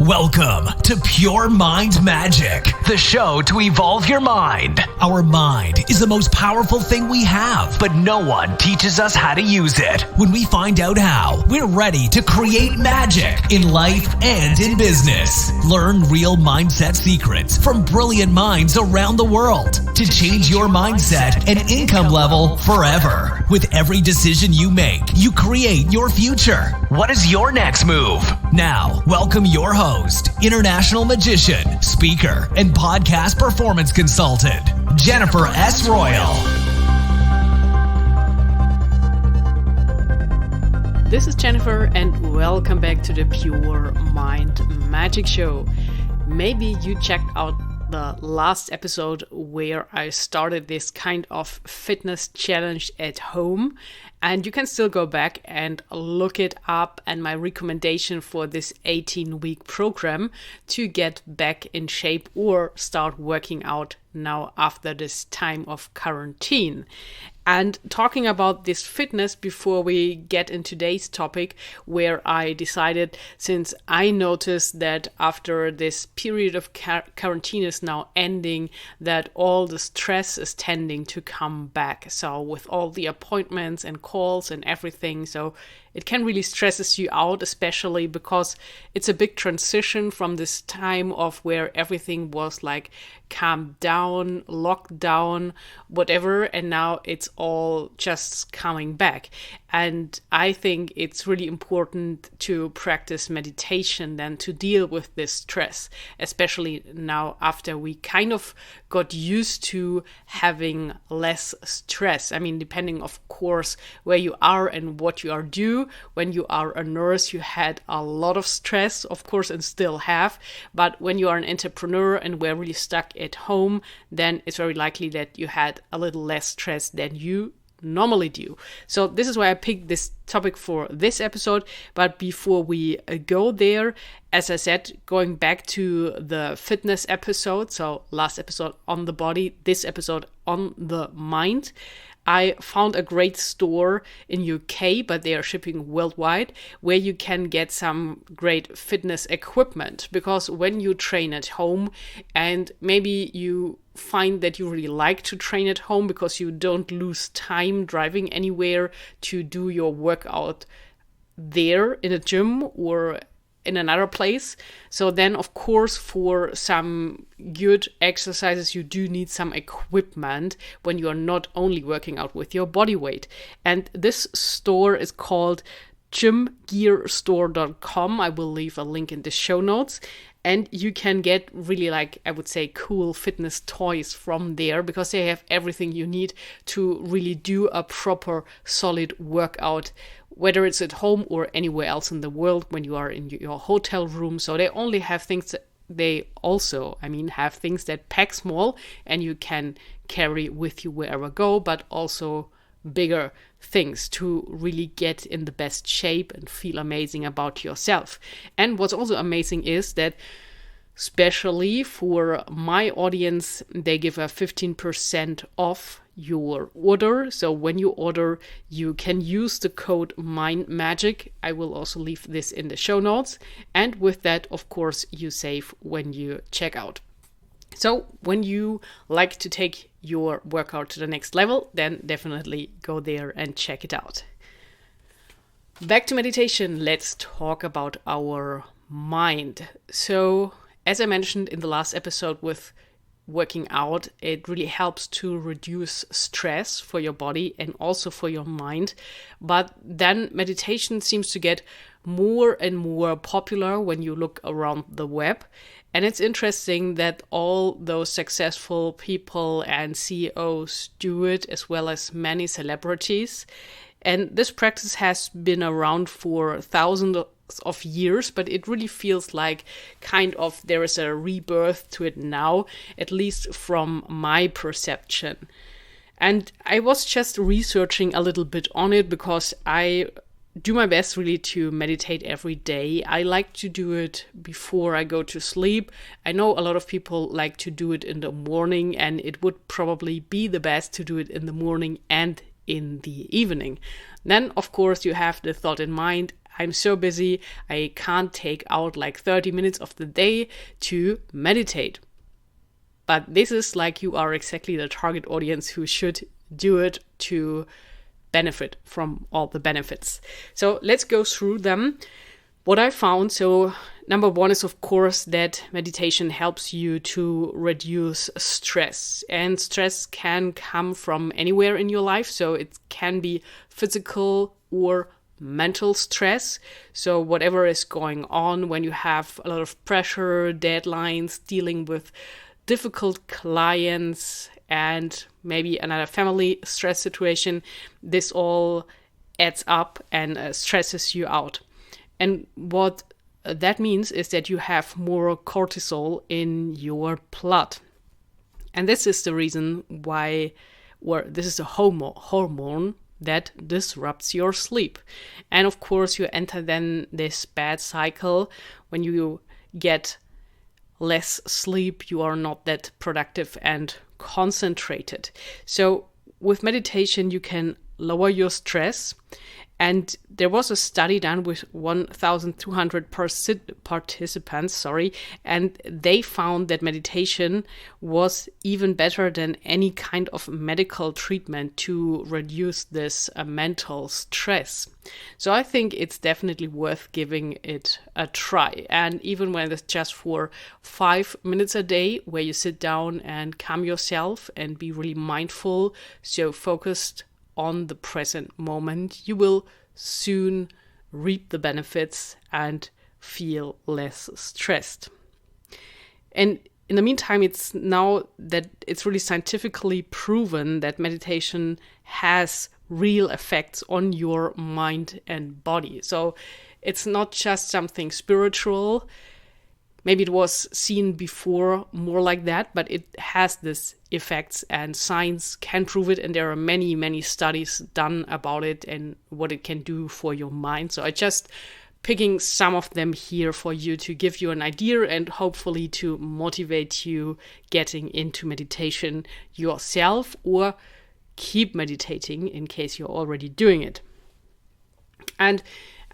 Welcome to Pure Mind Magic, the show to evolve your mind. Our mind is the most powerful thing we have, but no one teaches us how to use it. When we find out how, we're ready to create magic in life and in business. Learn real mindset secrets from brilliant minds around the world to change your mindset and income level forever. With every decision you make, you create your future. What is your next move? Now, welcome your host, international magician, speaker, and podcast performance consultant, Jennifer S. Royal. This is Jennifer, and welcome back to the Pure Mind Magic Show. Maybe you checked out the last episode where I started this kind of fitness challenge at home, and you can still go back and look it up, and my recommendation for this 18-week program to get back in shape or start working out now after this time of quarantine. And talking about this fitness before we get in today's topic, where I decided, since I noticed that after this period of quarantine is now ending, that all the stress is tending to come back. So with all the appointments and calls and everything, so it can really stresses you out, especially because it's a big transition from this time of where everything was like calmed down, locked down, whatever, and now it's all just coming back. And I think it's really important to practice meditation then to deal with this stress, especially now after we kind of got used to having less stress. I mean, depending, of course, where you are and what you are doing. When you are a nurse, you had a lot of stress, of course, and still have. But when you are an entrepreneur and we're really stuck at home, then it's very likely that you had a little less stress than you normally do. So this is why I picked this topic for this episode. But before we go there, as I said, going back to the fitness episode, so last episode on the body, this episode on the mind, I found a great store in UK, but they are shipping worldwide, where you can get some great fitness equipment. Because when you train at home, and maybe you find that you really like to train at home because you don't lose time driving anywhere to do your workout there in a gym or in another place. So then, of course, for some good exercises, you do need some equipment when you are not only working out with your body weight. And this store is called gymgearstore.com. I will leave a link in the show notes. And you can get really, like, I would say, cool fitness toys from there, because they have everything you need to really do a proper solid workout, whether it's at home or anywhere else in the world when you are in your hotel room. So they only have things that they also, have things that pack small and you can carry with you wherever go, but also bigger things to really get in the best shape and feel amazing about yourself. And what's also amazing is that, especially for my audience, they give a 15% off your order. So when you order, you can use the code MindMagic. I will also leave this in the show notes. And with that, of course, you save when you check out. So when you like to take your workout to the next level, then definitely go there and check it out. Back to meditation, let's talk about our mind. So as I mentioned in the last episode with working out, it really helps to reduce stress for your body and also for your mind. But then meditation seems to get more and more popular when you look around the web. And it's interesting that all those successful people and CEOs do it, as well as many celebrities. And this practice has been around for thousands of years, but it really feels like kind of there is a rebirth to it now, at least from my perception. And I was just researching a little bit on it because I do my best really to meditate every day. I like to do it before I go to sleep. I know a lot of people like to do it in the morning, and it would probably be the best to do it in the morning and in the evening. Then, of course, you have the thought in mind, I'm so busy, I can't take out like 30 minutes of the day to meditate. But this is like you are exactly the target audience who should do it to benefit from all the benefits. So let's go through them. What I found, so number one is of course that meditation helps you to reduce stress. And stress can come from anywhere in your life. So it can be physical or mental stress. So whatever is going on when you have a lot of pressure, deadlines, dealing with difficult clients, and maybe another family stress situation, this all adds up and stresses you out. And what that means is that you have more cortisol in your blood. And this is the reason why, or this is a hormone that disrupts your sleep. And of course, you enter then this bad cycle. When you get less sleep, you are not that productive and concentrated. So with meditation, you can lower your stress. And there was a study done with 1,200 participants, and they found that meditation was even better than any kind of medical treatment to reduce this mental stress. So I think it's definitely worth giving it a try. And even when it's just for 5 minutes a day, where you sit down and calm yourself and be really mindful, so focused on the present moment, you will soon reap the benefits and feel less stressed. And in the meantime, it's now that it's really scientifically proven that meditation has real effects on your mind and body. So it's not just something spiritual. Maybe it was seen before more like that, but it has this effects and science can prove it. And there are many, many studies done about it and what it can do for your mind. So I just picking some of them here for you to give you an idea and hopefully to motivate you getting into meditation yourself or keep meditating in case you're already doing it. And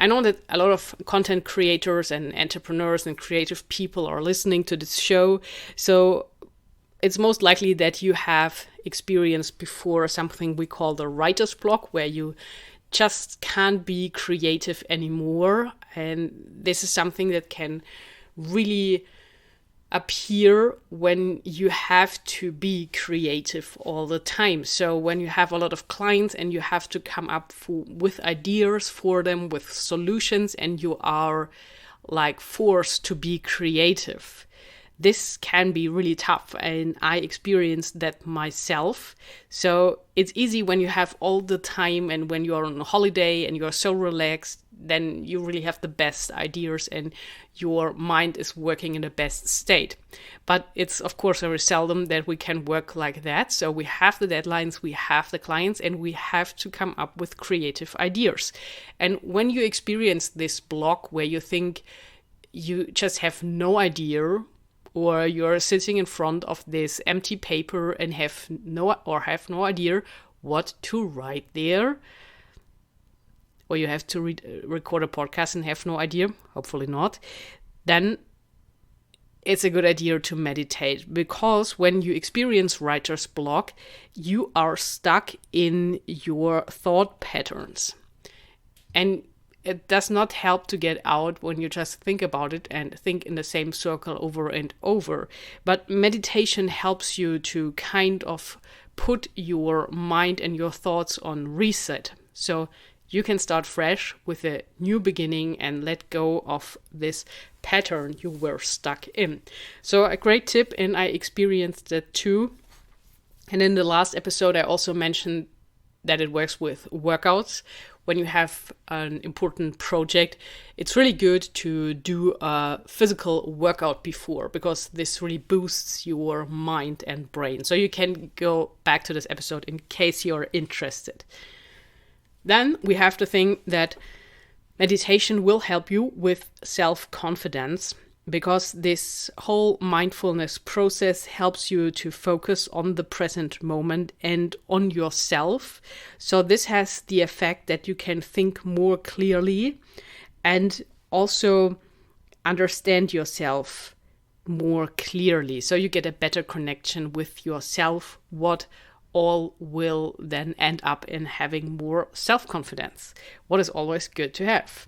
I know that a lot of content creators and entrepreneurs and creative people are listening to this show. So it's most likely that you have experienced before something we call the writer's block, where you just can't be creative anymore. And this is something that can really appear when you have to be creative all the time. So when you have a lot of clients and you have to come up with ideas for them, with solutions, and you are like forced to be creative, this can be really tough, and I experienced that myself. So it's easy when you have all the time and when you're on a holiday and you're so relaxed, then you really have the best ideas and your mind is working in the best state. But it's of course very seldom that we can work like that. So we have the deadlines, we have the clients, and we have to come up with creative ideas. And when you experience this block where you think you just have no idea, or you're sitting in front of this empty paper and have no idea what to write there, or you have to record a podcast and have no idea, hopefully not, then it's a good idea to meditate. Because when you experience writer's block, you are stuck in your thought patterns. And it does not help to get out when you just think about it and think in the same circle over and over. But meditation helps you to kind of put your mind and your thoughts on reset. So you can start fresh with a new beginning and let go of this pattern you were stuck in. So a great tip, and I experienced that too. And in the last episode, I also mentioned that it works with workouts. When you have an important project, it's really good to do a physical workout before, because this really boosts your mind and brain. So you can go back to this episode in case you're interested. Then we have the thing that meditation will help you with self-confidence, because this whole mindfulness process helps you to focus on the present moment and on yourself. So this has the effect that you can think more clearly and also understand yourself more clearly. So you get a better connection with yourself, what all will then end up in having more self-confidence, what is always good to have.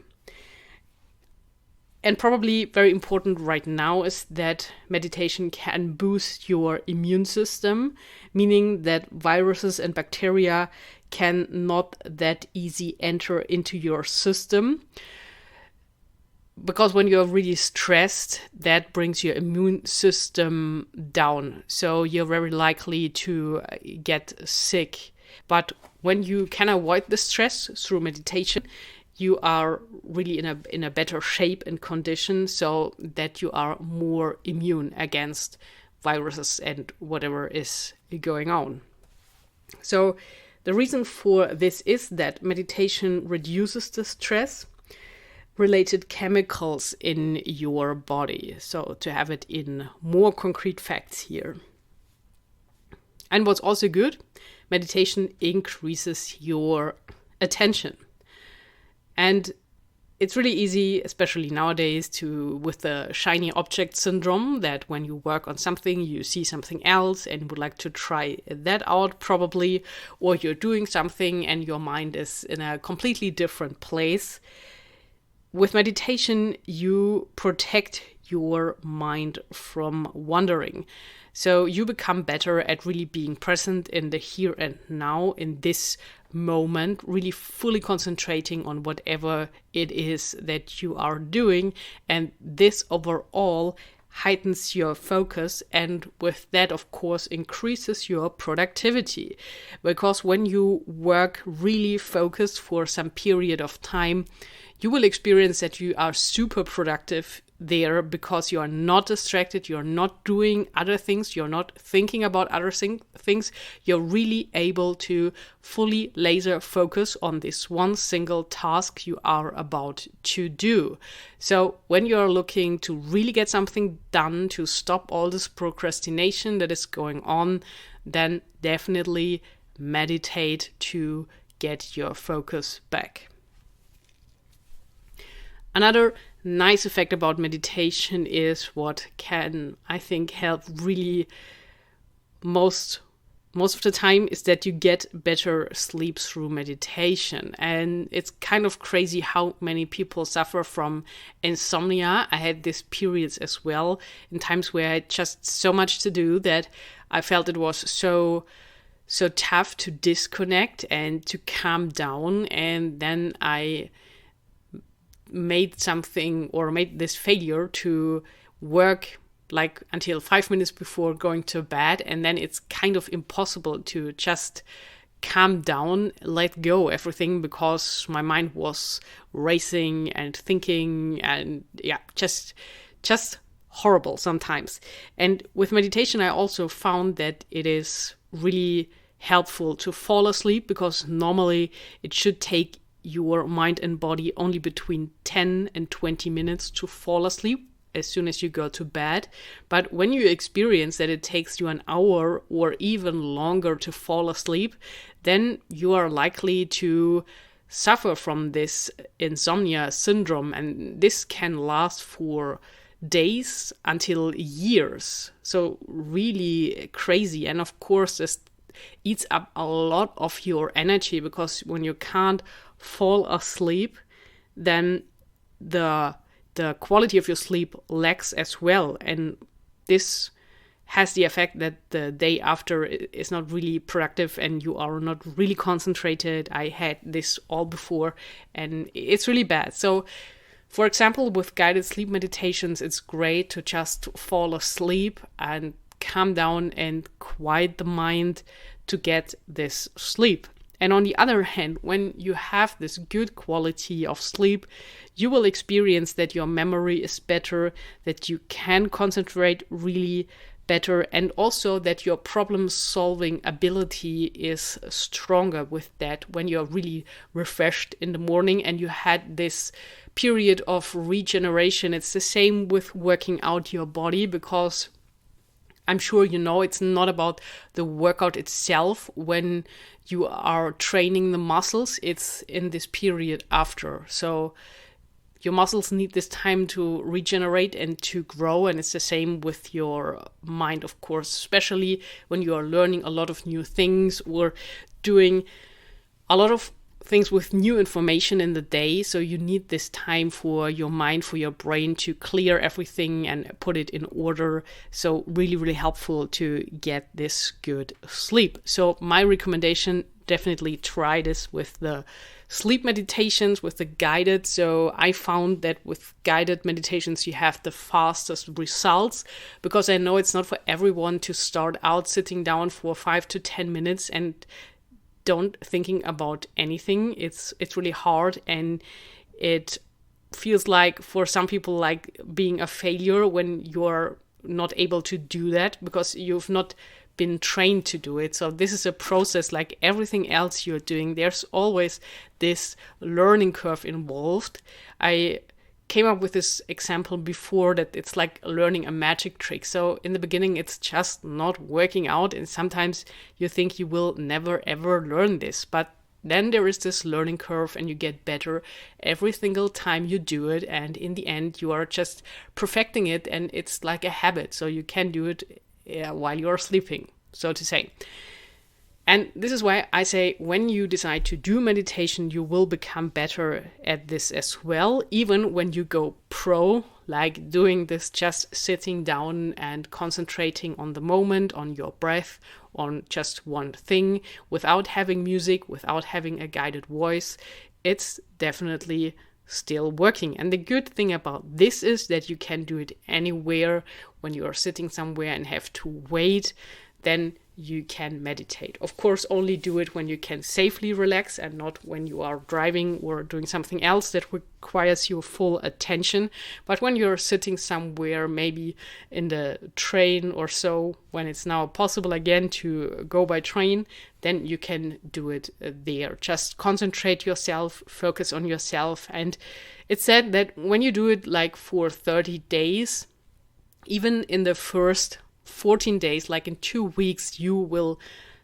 And probably very important right now is that meditation can boost your immune system, meaning that viruses and bacteria can not that easy enter into your system. Because when you're really stressed, that brings your immune system down. So you're very likely to get sick. But when you can avoid the stress through meditation, you are really in a better shape and condition so that you are more immune against viruses and whatever is going on. So the reason for this is that meditation reduces the stress related chemicals in your body. So to have it in more concrete facts here. And what's also good, meditation increases your attention. And it's really easy, especially nowadays, with the shiny object syndrome, that when you work on something, you see something else and would like to try that out probably, or you're doing something and your mind is in a completely different place. With meditation, you protect your mind from wandering. So you become better at really being present in the here and now, in this moment, really fully concentrating on whatever it is that you are doing. And this overall heightens your focus, and with that, of course, increases your productivity. Because when you work really focused for some period of time, you will experience that you are super productive there because you are not distracted, you're not doing other things, you're not thinking about other things. You're really able to fully laser focus on this one single task you are about to do. So when you're looking to really get something done, to stop all this procrastination that is going on, then definitely meditate to get your focus back. Another nice effect about meditation is what can, I think, help really most of the time is that you get better sleep through meditation. And it's kind of crazy how many people suffer from insomnia. I had these periods as well, in times where I had just so much to do that I felt it was so tough to disconnect and to calm down. And then I made this failure to work like until 5 minutes before going to bed, and then it's kind of impossible to just calm down, let go everything, because my mind was racing and thinking, and just horrible sometimes. And with meditation, I also found that it is really helpful to fall asleep, because normally it should take your mind and body only between 10 and 20 minutes to fall asleep as soon as you go to bed. But when you experience that it takes you an hour or even longer to fall asleep, then you are likely to suffer from this insomnia syndrome. And this can last for days until years. So really crazy. And of course, this eats up a lot of your energy, because when you can't fall asleep, then the quality of your sleep lacks as well. And this has the effect that the day after is not really productive and you are not really concentrated. I had this all before, and it's really bad. So for example, with guided sleep meditations, it's great to just fall asleep and calm down and quiet the mind to get this sleep. And on the other hand, when you have this good quality of sleep, you will experience that your memory is better, that you can concentrate really better, and also that your problem-solving ability is stronger with that when you're really refreshed in the morning and you had this period of regeneration. It's the same with working out your body, because I'm sure you know it's not about the workout itself when you are training the muscles, it's in this period after. So your muscles need this time to regenerate and to grow. And it's the same with your mind, of course, especially when you are learning a lot of new things or doing a lot of things with new information in the day. So you need this time for your mind, for your brain to clear everything and put it in order. So really, really helpful to get this good sleep. So my recommendation, definitely try this with the sleep meditations, with the guided. So I found that with guided meditations, you have the fastest results, because I know it's not for everyone to start out sitting down for 5 to 10 minutes and don't thinking about anything. It's really hard, and it feels like for some people like being a failure when you're not able to do that because you've not been trained to do it. So this is a process like everything else you're doing. There's always this learning curve involved. I came up with this example before that it's like learning a magic trick. So in the beginning, it's just not working out. And sometimes you think you will never, ever learn this. But then there is this learning curve and you get better every single time you do it. And in the end, you are just perfecting it. And it's like a habit. So you can do it while you're sleeping, so to say. And this is why I say when you decide to do meditation, you will become better at this as well. Even when you go pro, like doing this, just sitting down and concentrating on the moment, on your breath, on just one thing, without having music, without having a guided voice, it's definitely still working. And the good thing about this is that you can do it anywhere. When you are sitting somewhere and have to wait, then you can meditate. Of course, only do it when you can safely relax and not when you are driving or doing something else that requires your full attention. But when you're sitting somewhere, maybe in the train or so, when it's now possible again to go by train, then you can do it there. Just concentrate yourself, focus on yourself. And it's said that when you do it like for 30 days, even in the first 14 days, like in 2 weeks, you will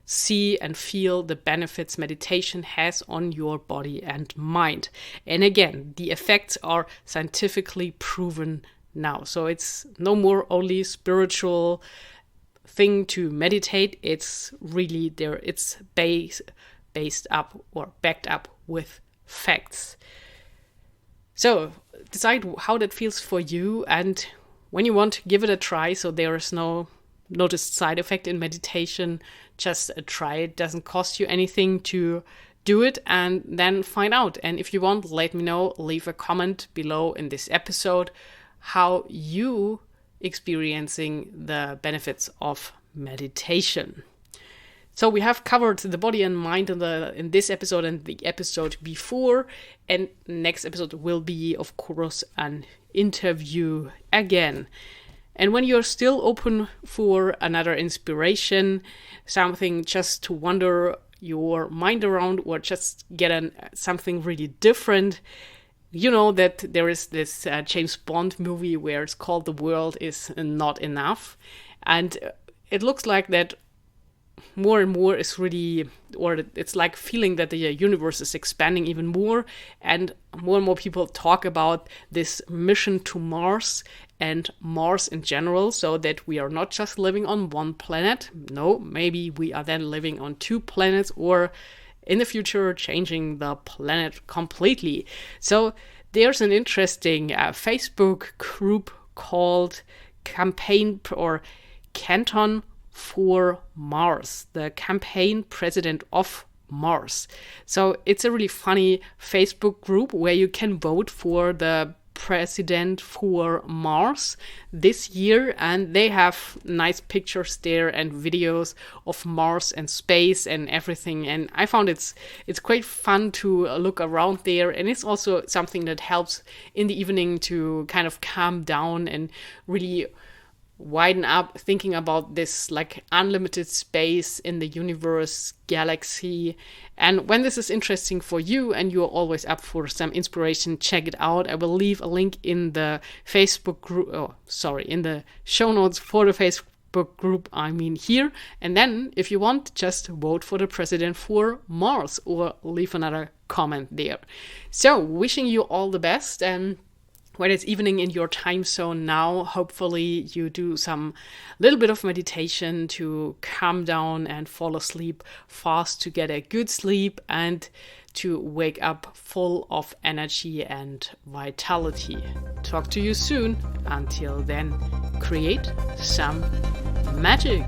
see and feel the benefits meditation has on your body and mind. And again, the effects are scientifically proven now. So it's no more only spiritual thing to meditate. It's really there. It's based up or backed up with facts. So decide how that feels for you, and when you want, give it a try. So there is no noticed side effect in meditation. Just try it. Doesn't cost you anything to do it, and then find out. And if you want, let me know. Leave a comment below in this episode how you experiencing the benefits of meditation. So we have covered the body and mind in this episode and the episode before. And next episode will be, of course, an interview again. And when you're still open for another inspiration, something just to wander your mind around or just get something really different, you know that there is this James Bond movie where it's called The World Is Not Enough. And it looks like that more and more is really, or it's like feeling that the universe is expanding even more, and more people talk about this mission to Mars and Mars in general, so that we are not just living on one planet. No, maybe we are then living on 2 planets, or in the future changing the planet completely. So there's an interesting Facebook group called Campaign or Canton for Mars, the campaign president of Mars. So it's a really funny Facebook group where you can vote for the president for Mars this year, and they have nice pictures there and videos of Mars and space and everything. And I found it's quite fun to look around there, and it's also something that helps in the evening to kind of calm down and really widen up, thinking about this like unlimited space in the universe, galaxy. And when this is interesting for you and you're always up for some inspiration, check it out. I will leave a link in the Facebook group, in the show notes for the Facebook group, here. And then if you want, just vote for the president for Mars or leave another comment there. So wishing you all the best, and when it's evening in your time zone now, hopefully you do some little bit of meditation to calm down and fall asleep fast, to get a good sleep and to wake up full of energy and vitality. Talk to you soon. Until then, create some magic.